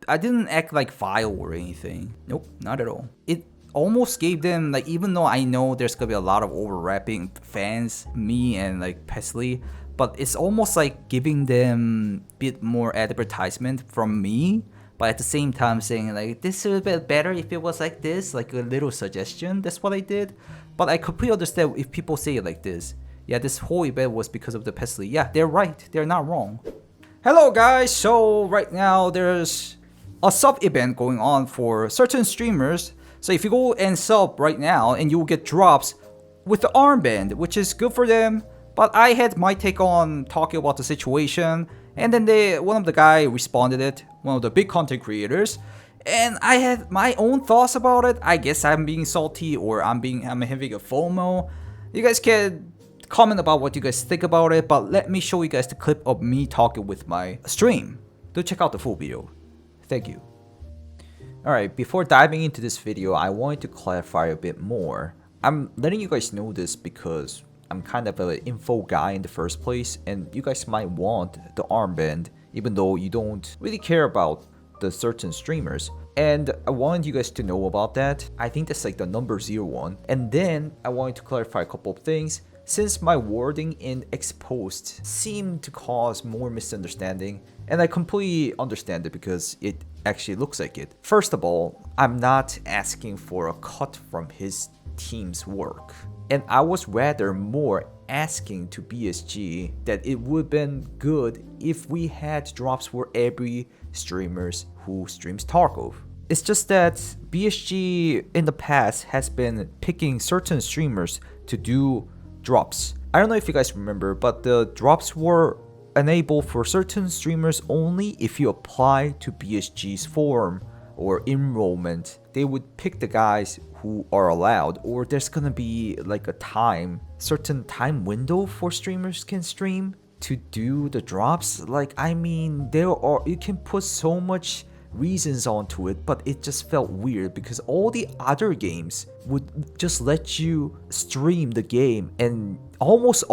I didn't act like vile or anything. Nope, not at all. It almost gave them, like, even though I know there's gonna be a lot of overlapping fans, me and like Pestily, but it's almost like giving them a bit more advertisement from me, but at the same time saying like, this would be better if it was like this, like a little suggestion. That's what I did. But I completely understand if people say it like this. Yeah, this whole event was because of the Pestily. Yeah, they're right. They're not wrong. Hello guys, so right now there's a sub event going on for certain streamers. So if you go and sub right now, and you will get drops with the armband, which is good for them. But I had my take on talking about the situation, and then one of the guy responded it, one of the big content creators, and I had my own thoughts about it. I guess I'm being salty, or I'm having a FOMO. You guys can comment about what you guys think about it, but let me show you guys the clip of me talking with my stream. Do check out the full video. Thank you. Alright, before diving into this video, I wanted to clarify a bit more. I'm letting you guys know this because I'm kind of an info guy in the first place, and you guys might want the armband even though you don't really care about the certain streamers. And I wanted you guys to know about that. I think that's like the number 01. And then I wanted to clarify a couple of things. Since my wording in exposed seemed to cause more misunderstanding, and I completely understand it because it actually looks like it. First of all, I'm not asking for a cut from his team's work. And I was rather more asking to BSG that it would have been good if we had drops for every streamers who streams Tarkov. It's just that BSG in the past has been picking certain streamers to do drops. I don't know if you guys remember, but the drops were enabled for certain streamers only if you apply to BSG's form or enrollment. They would pick the guys who are allowed, or there's gonna be like a certain time window for streamers can stream to do the drops. Like, I mean, you can put so much reasons onto it, but it just felt weird because all the other games would just let you stream the game, and almost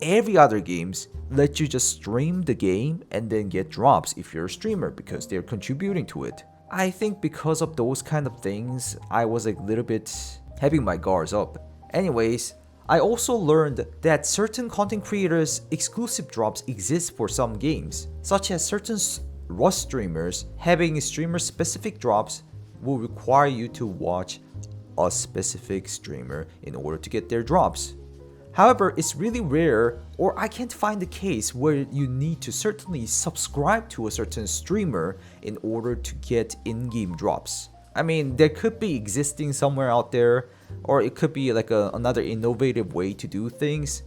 every other games let you just stream the game and then get drops if you're a streamer because they're contributing to it. I think because of those kind of things, I was like a little bit having my guards up. Anyways, I also learned that certain content creators' exclusive drops exist for some games, such as certain Rust streamers. Having streamer specific drops will require you to watch a specific streamer in order to get their drops. However, it's really rare, or I can't find a case where you need to certainly subscribe to a certain streamer in order to get in-game drops. I mean, there could be existing somewhere out there, or it could be like another innovative way to do things.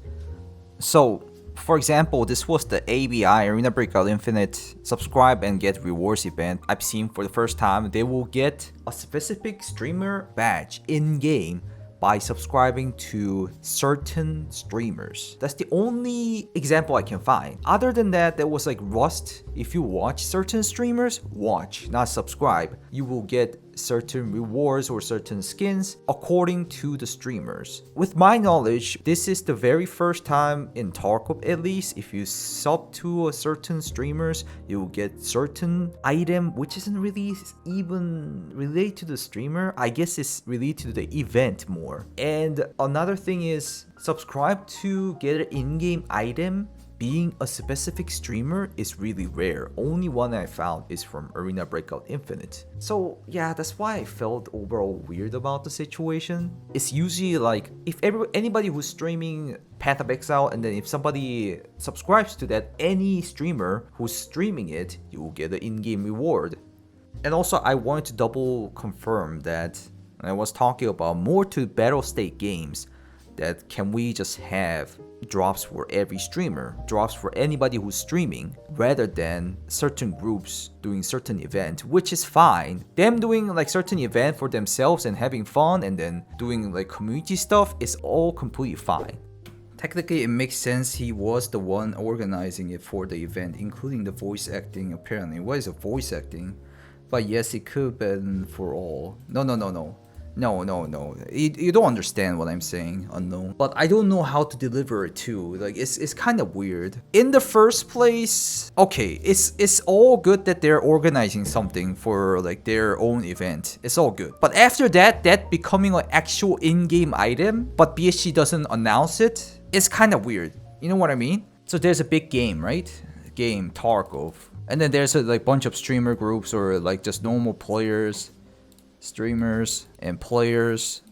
So, for example, this was the ABI, Arena Breakout Infinite subscribe and get rewards event I've seen for the first time. They will get a specific streamer badge in-game by subscribing to certain streamers. That's the only example I can find. Other than that, there was like Rust. If you watch certain streamers, watch, not subscribe, you will get certain rewards or certain skins according to the streamers. With my knowledge, this is the very first time in Tarkov, at least, if you sub to a certain streamers, you will get certain item which isn't really even related to the streamer. I guess it's related to the event more. And another thing is, subscribe to get an in-game item being a specific streamer is really rare. Only one I found is from Arena Breakout Infinite. So yeah, that's why I felt overall weird about the situation. It's usually like, if anybody who's streaming Path of Exile, and then if somebody subscribes to that, any streamer who's streaming it, you will get an in-game reward. And also, I wanted to double confirm that I was talking about more to battle state games, that can we just have drops for every streamer, drops for anybody who's streaming, rather than certain groups doing certain event, which is fine. Them doing like certain event for themselves and having fun and then doing like community stuff is all completely fine. Technically, it makes sense. He was the one organizing it for the event, including the voice acting apparently. What is a voice acting? But yes, it could have been for all. No. No. You don't understand what I'm saying, unknown. But I don't know how to deliver it too. Like it's kind of weird. In the first place, okay, it's all good that they're organizing something for like their own event. It's all good. But after that becoming an actual in-game item, but BSG doesn't announce it, it's kind of weird. You know what I mean? So there's a big game, right? Game Tarkov, and then there's a like bunch of streamer groups or like just normal players. Streamers and players,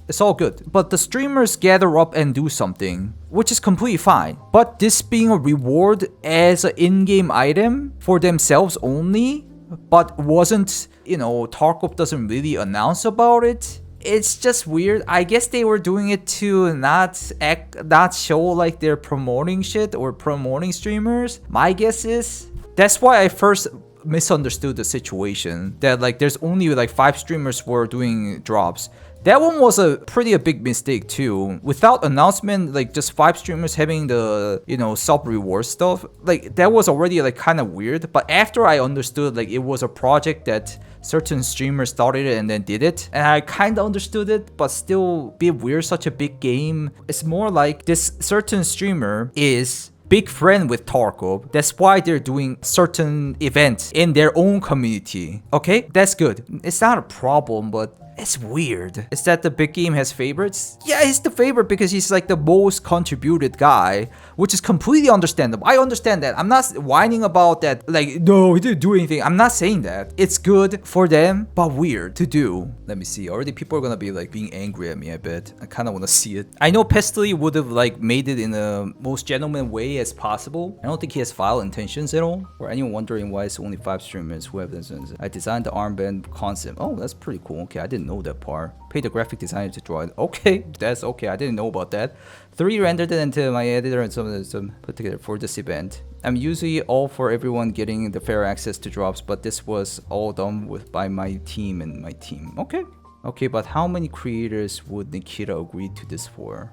it's all good, but the streamers gather up and do something, which is completely fine. But this being a reward as an in-game item for themselves only, but wasn't, you know, Tarkov doesn't really announce about it. It's just weird. I guess they were doing it to not show like they're promoting shit or promoting streamers. My guess is that's why I first misunderstood the situation, that like there's only like 5 streamers were doing drops. That one was a big mistake too. Without announcement, like just 5 streamers having the, you know, sub reward stuff, like that was already like kind of weird. But after I understood like it was a project that certain streamers started it and then did it, and I kind of understood it, but still a bit weird. Such a big game. It's more like this certain streamer is big friend with Tarkov. That's why they're doing certain events in their own community. Okay, that's good. It's not a problem, but it's weird. Is that the big game has favorites? Yeah, he's the favorite because he's like the most contributed guy, which is completely understandable. I understand that. I'm not whining about that, like, no, he didn't do anything. I'm not saying that. It's good for them, but weird to do. Let me see. Already people are gonna be like being angry at me, I bet. I kind of want to see it. I know Pestily would have like made it in the most gentleman way as possible. I don't think he has vile intentions at all. Or anyone wondering why it's only 5 streamers who have this. I designed the armband concept. Oh, that's pretty cool. Okay, I didn't know that part. Pay the graphic designer to draw it. Okay, that's okay. I didn't know about that. 3 rendered it into my editor and some put together for this event. I'm usually all for everyone getting the fair access to drops, but this was all done with by my team and my team. Okay, but how many creators would Nikita agree to this for?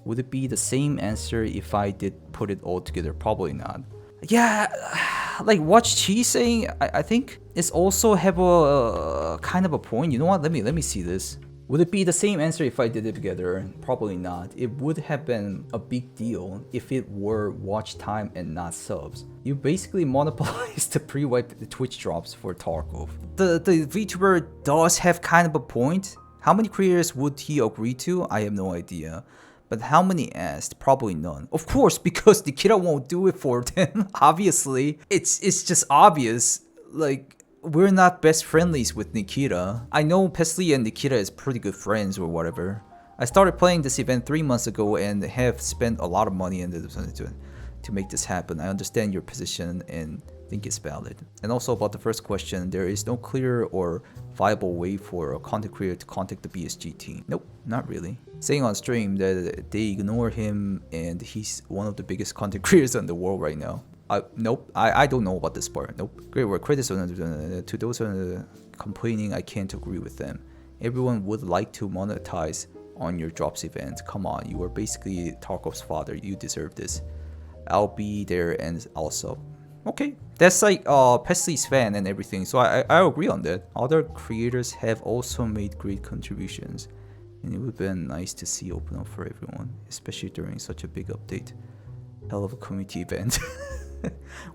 Would it be the same answer if I did put it all together? Probably not. Yeah, like what she's saying, I think it's also have a kind of a point. You know what? Let me see this. Would it be the same answer if I did it together? Probably not. It would have been a big deal if it were watch time and not subs. You basically monopolized the pre-wipe Twitch drops for Tarkov. The VTuber does have kind of a point. How many creators would he agree to? I have no idea. But how many asked? Probably none. Of course, because Nikita won't do it for them. Obviously, it's just obvious. Like, we're not best friendlies with Nikita. I know Pestily and Nikita is pretty good friends or whatever. I started playing this event 3 months ago and have spent a lot of money to make this happen. I understand your position and think it's valid. And also about the first question, there is no clear or viable way for a content creator to contact the BSG team. Nope, not really. Saying on stream that they ignore him and he's one of the biggest content creators in the world right now. Nope, I don't know about this part. Nope. Great work. Criticism to those complaining, I can't agree with them. Everyone would like to monetize on your drops event. Come on, you are basically Tarkov's father. You deserve this. I'll be there and I'll sub. Okay, that's like Pestyly's fan and everything, so I agree on that. Other creators have also made great contributions, and it would have been nice to see open up for everyone, especially during such a big update. Hell of a community event.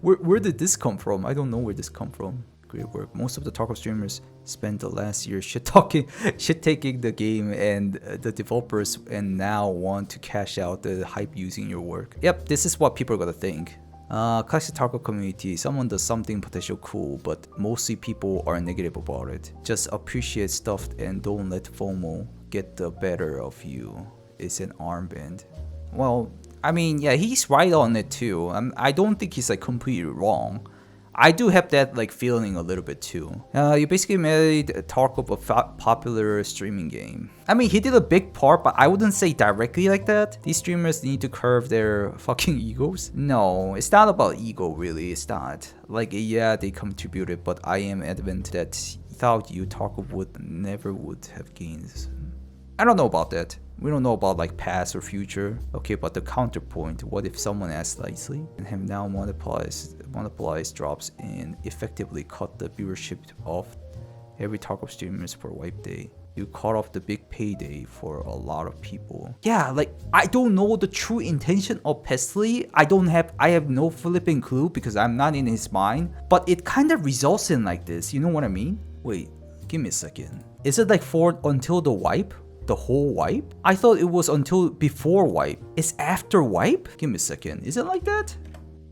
Where did this come from? I don't know where this come from. Great work. Most of the Tarkov streamers spent the last year shit taking the game and the developers, and now want to cash out the hype using your work. Yep, this is what people are gonna think. Classic Tarkov community, someone does something potential cool, but mostly people are negative about it. Just appreciate stuff and don't let FOMO get the better of you. It's an armband. Well, I mean, yeah, he's right on it too. I don't think he's like completely wrong. I do have that like feeling a little bit too. You basically made Tarkov a popular streaming game. I mean, he did a big part, but I wouldn't say directly like that. These streamers need to curb their fucking egos. No, it's not about ego really, it's not. Like, yeah, they contributed, but I am adamant that without you, Tarkov never would have gained. I don't know about that. We don't know about like past or future. Okay, but the counterpoint, what if someone asked nicely and have now monopolized drops and effectively cut the viewership of every Tarkov streamers for wipe day? You cut off the big payday for a lot of people. Yeah, like I don't know the true intention of Pestily. I have no flipping clue because I'm not in his mind. But it kind of results in like this. You know what I mean? Wait, give me a second. Is it like for until the wipe? The whole wipe? I thought it was until before wipe. It's after wipe? Give me a second. Is it like that?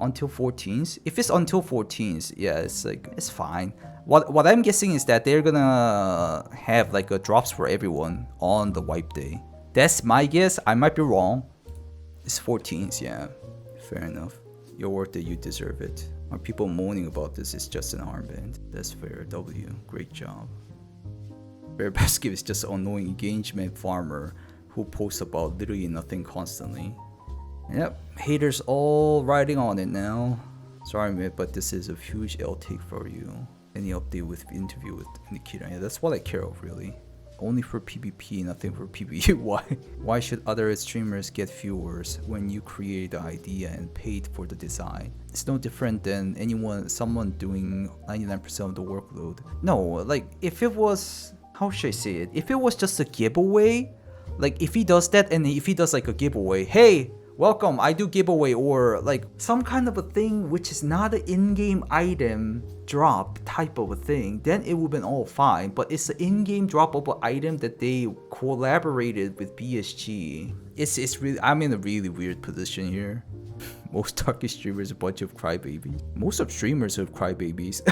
Until 14th? If it's until 14th, yeah, it's like it's fine. What I'm guessing is that they're gonna have like a drops for everyone on the wipe day. That's my guess. I might be wrong. It's 14th, yeah. Fair enough. You're worth it, you deserve it. Are people moaning about this? It's just an armband. That's fair. W. Great job. VeryBadSCAV is just an annoying engagement farmer who posts about literally nothing constantly. Yep, haters all riding on it now. Sorry, man, but this is a huge L take for you. Any update with interview with Nikita? Yeah, that's what I care of, really. Only for PvP, nothing for PvE. Why should other streamers get viewers when you create the idea and paid for the design? It's no different than someone doing 99% of the workload. No, like if it was, how should I say it? If it was just a giveaway, like if he does that and if he does like a giveaway, hey, welcome, I do giveaway, or like some kind of a thing which is not an in-game item drop type of a thing, then it would have been all fine. But it's an in-game drop of an item that they collaborated with BSG. It's really, I'm in a really weird position here. Most Turkish streamers are a bunch of crybabies. Most of streamers are crybabies.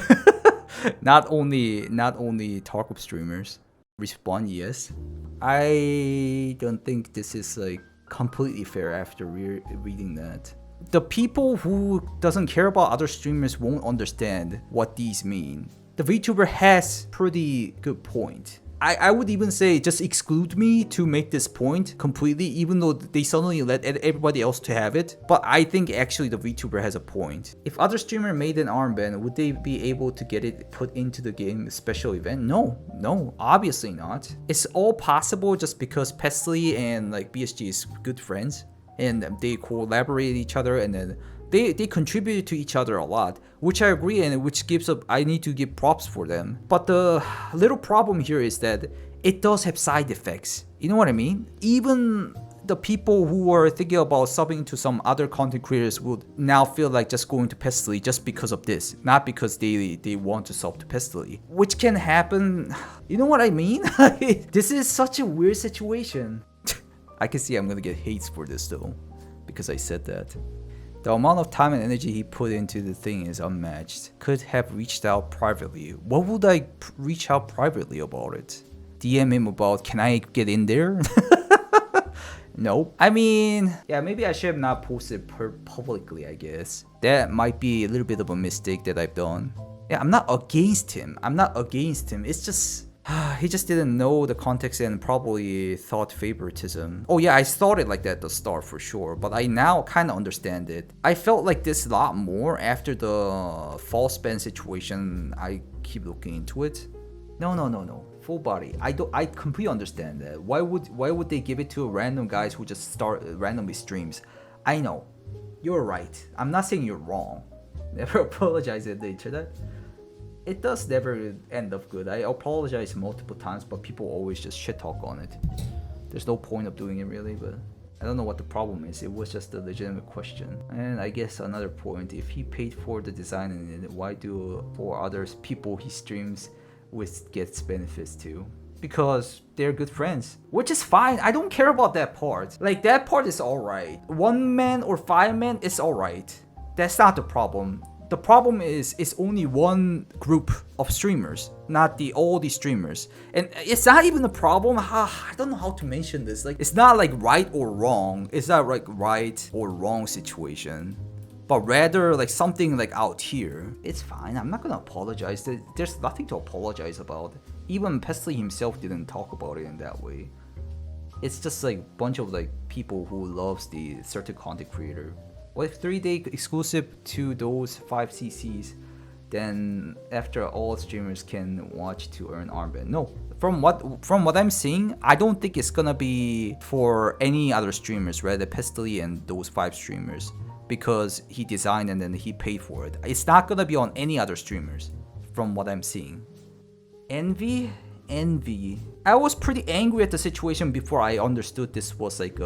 not only Tarkov streamers. Respawn, yes. I don't think this is like completely fair after reading that. The people who doesn't care about other streamers won't understand what these mean. The VTuber has pretty good point. I would even say just exclude me to make this point completely, even though they suddenly let everybody else to have it. But I think actually the VTuber has a point. If other streamer made an armband, would they be able to get it put into the game special event? No, obviously not. It's all possible just because Pestily and like BSG is good friends and they collaborate each other, and then they contributed to each other a lot, which I agree, and which gives up, I need to give props for them. But the little problem here is that it does have side effects. You know what I mean? Even the people who are thinking about subbing to some other content creators would now feel like just going to Pestily just because of this, not because they want to sub to Pestily, which can happen. You know what I mean? This is such a weird situation. I can see I'm gonna get hates for this though, because I said that. The amount of time and energy he put into the thing is unmatched. Could have reached out privately. What would I reach out privately about it? DM him about, can I get in there? Nope. I mean, yeah, maybe I should have not posted publicly, I guess. That might be a little bit of a mistake that I've done. Yeah, I'm not against him. It's just, he just didn't know the context and probably thought favoritism. Oh yeah, I thought it like that at the start for sure, but I now kind of understand it. I felt like this a lot more after the false ban situation. I keep looking into it. No. Full body. I completely understand that. Why would they give it to random guys who just start randomly streams? I know. You're right. I'm not saying you're wrong. Never apologize at the internet. It does never end up good. I apologize multiple times, but people always just shit talk on it. There's no point of doing it really, but I don't know what the problem is. It was just a legitimate question. And I guess another point, if he paid for the design in it, why do for others people he streams with gets benefits too? Because they're good friends, which is fine. I don't care about that part. Like that part is alright. 1 man or 5 men is alright. That's not the problem. The problem is it's only one group of streamers, not all the streamers. And it's not even a problem. I don't know how to mention this. Like, it's not like right or wrong. It's not like right or wrong situation, but rather like something like out here. It's fine. I'm not gonna apologize. There's nothing to apologize about. Even Pestily himself didn't talk about it in that way. It's just like a bunch of like people who loves the certain content creator. What if 3-day exclusive to those 5 CCs? Then after all streamers can watch to earn armband. No, from what I'm seeing, I don't think it's gonna be for any other streamers rather Pestily and those 5 streamers, because he designed and then he paid for it. It's not gonna be on any other streamers from what I'm seeing. Envy envy. I was pretty angry at the situation before I understood this was like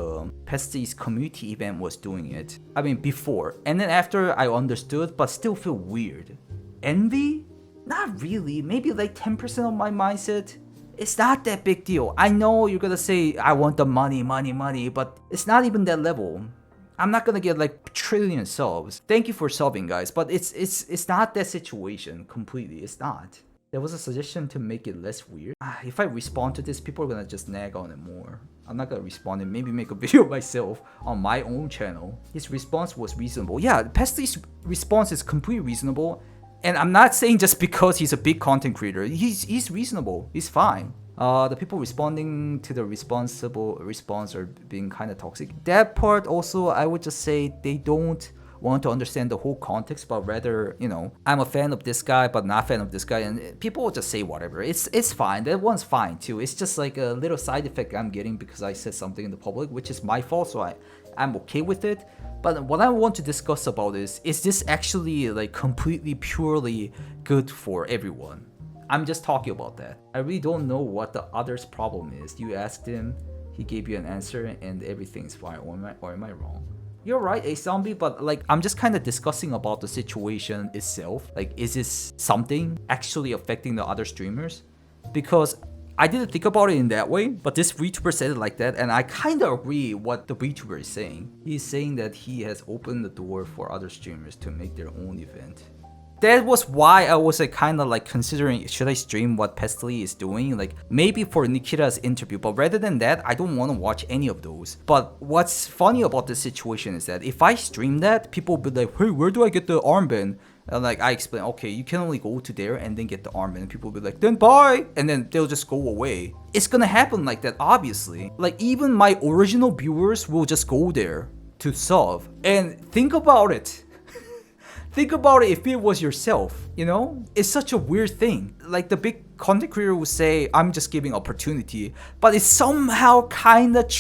Pesty's community event was doing it. I mean before, and then after I understood, but still feel weird. Envy? Not really, maybe like 10% of my mindset. It's not that big deal. I know you're gonna say I want the money, but it's not even that level. I'm not gonna get like trillion subs. Thank you for subbing, guys, but it's not that situation completely. It's not. There was a suggestion to make it less weird. If I respond to this, people are gonna just nag on it more. I'm not gonna respond and maybe make a video myself on my own channel. His response was reasonable. Yeah, Pesty's response is completely reasonable. And I'm not saying just because he's a big content creator. He's reasonable. He's fine. The people responding to the responsible response are being kind of toxic. That part also, I would just say they don't want to understand the whole context, but rather, you know, I'm a fan of this guy, but not a fan of this guy, and people will just say whatever. It's fine. That one's fine too. It's just like a little side effect I'm getting because I said something in the public, which is my fault, so I'm okay with it. But what I want to discuss about is this actually like completely purely good for everyone? I'm just talking about that. I really don't know what the other's problem is. You asked him, he gave you an answer, and everything's fine. Or am I wrong? You're right, a zombie, but like I'm just kind of discussing about the situation itself. Like, is this something actually affecting the other streamers? Because I didn't think about it in that way, but this VTuber said it like that, and I kind of agree what the VTuber is saying. He's saying that he has opened the door for other streamers to make their own event. That was why I was like kind of like considering, should I stream what Pestily is doing? Like maybe for Nikita's interview, but rather than that, I don't want to watch any of those. But what's funny about this situation is that if I stream that, people will be like, hey, where do I get the armband? And like I explain, okay, you can only go to there and then get the armband. And people will be like, then bye, and then they'll just go away. It's gonna happen like that, obviously. Like even my original viewers will just go there to sub. And think about it. Think about it if it was yourself, you know? It's such a weird thing. Like the big content creator will say, I'm just giving opportunity, but it's somehow kind of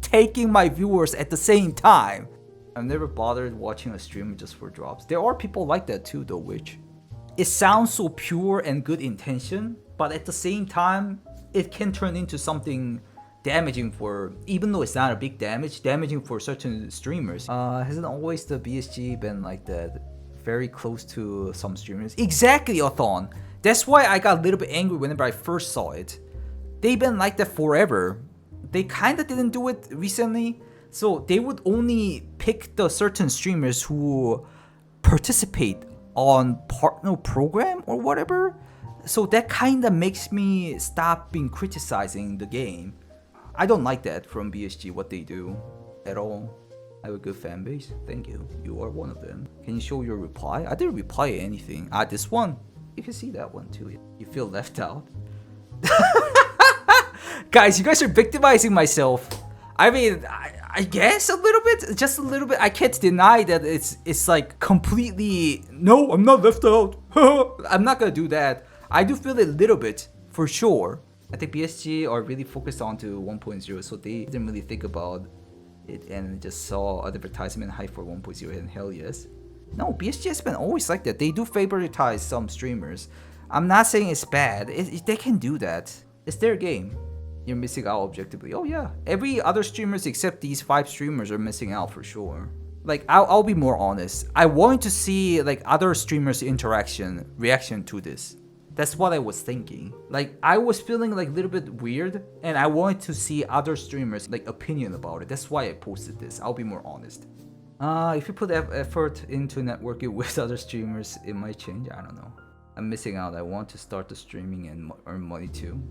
taking my viewers at the same time. I've never bothered watching a stream just for drops. There are people like that too though, which it sounds so pure and good intention, but at the same time, it can turn into something damaging for, even though it's not a big damaging for certain streamers. Hasn't always the BSG been like that? Very close to some streamers. Exactly, Athon. That's why I got a little bit angry whenever I first saw it. They've been like that forever. They kind of didn't do it recently. So they would only pick the certain streamers who participate on partner program or whatever. So that kind of makes me stop being criticizing the game. I don't like that from BSG, what they do at all. I have a good fan base. Thank you. You are one of them. Can you show your reply? I didn't reply anything. This one. You can see that one too. You feel left out. Guys, you guys are victimizing myself. I mean, I guess a little bit, just a little bit. I can't deny that it's like completely, no, I'm not left out. I'm not gonna do that. I do feel it a little bit, for sure. I think BSG are really focused on to 1.0, so they didn't really think about it and just saw advertisement hype for 1.0 and hell yes. No, BSG has been always like that. They do favoritize some streamers. I'm not saying it's bad. They can do that. It's their game. You're missing out objectively. Oh yeah, every other streamers except these 5 streamers are missing out for sure. Like I'll be more honest. I want to see like other streamers' reaction to this. That's what I was thinking. Like I was feeling like a little bit weird and I wanted to see other streamers like opinion about it. That's why I posted this. I'll be more honest. If you put effort into networking with other streamers, it might change. I don't know. I'm missing out. I want to start the streaming and earn money too.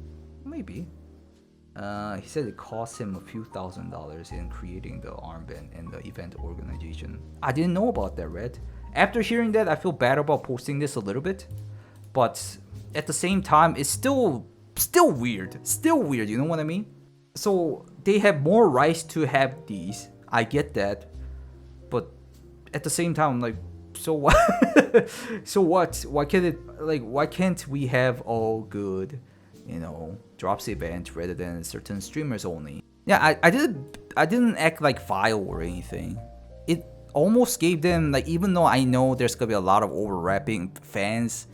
Maybe. He said it cost him a few $1,000s in creating the armband and the event organization. I didn't know about that, Red. After hearing that, I feel bad about posting this a little bit. But at the same time, it's still weird. Still weird, you know what I mean? So they have more rights to have these. I get that. But at the same time, I'm like, so what? So what? Why can't we have all good, you know, drops event rather than certain streamers only? Yeah, I didn't act like vile or anything. It almost gave them, like, even though I know there's gonna be a lot of overlapping fans,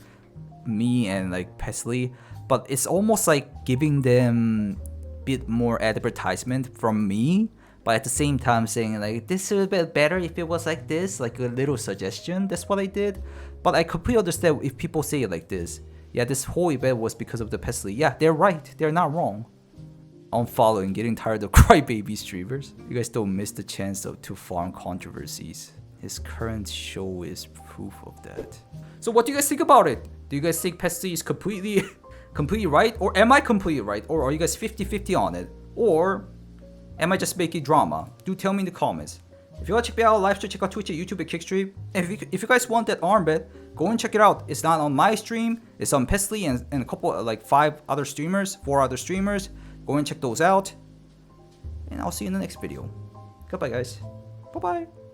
me and like Pestily, but it's almost like giving them a bit more advertisement from me, but at the same time saying like this is a bit better if it was like this, like a little suggestion. That's what I did. But I completely understand if people say it like this. Yeah, this whole event was because of the Pestily. Yeah, they're right. They're not wrong. Unfollowing, getting tired of crybaby streamers. You guys don't miss the chance to farm controversies. His current show is proof of that. So what do you guys think about it? Do you guys think Pestily is completely right? Or am I completely right? Or are you guys 50-50 on it? Or am I just making drama? Do tell me in the comments. If you want to check me out, live stream, check out Twitch, YouTube, and Kickstream. And if you guys want that armband, go and check it out. It's not on my stream. It's on Pestily and a couple, like 4 other streamers. Go and check those out. And I'll see you in the next video. Goodbye, guys. Bye-bye.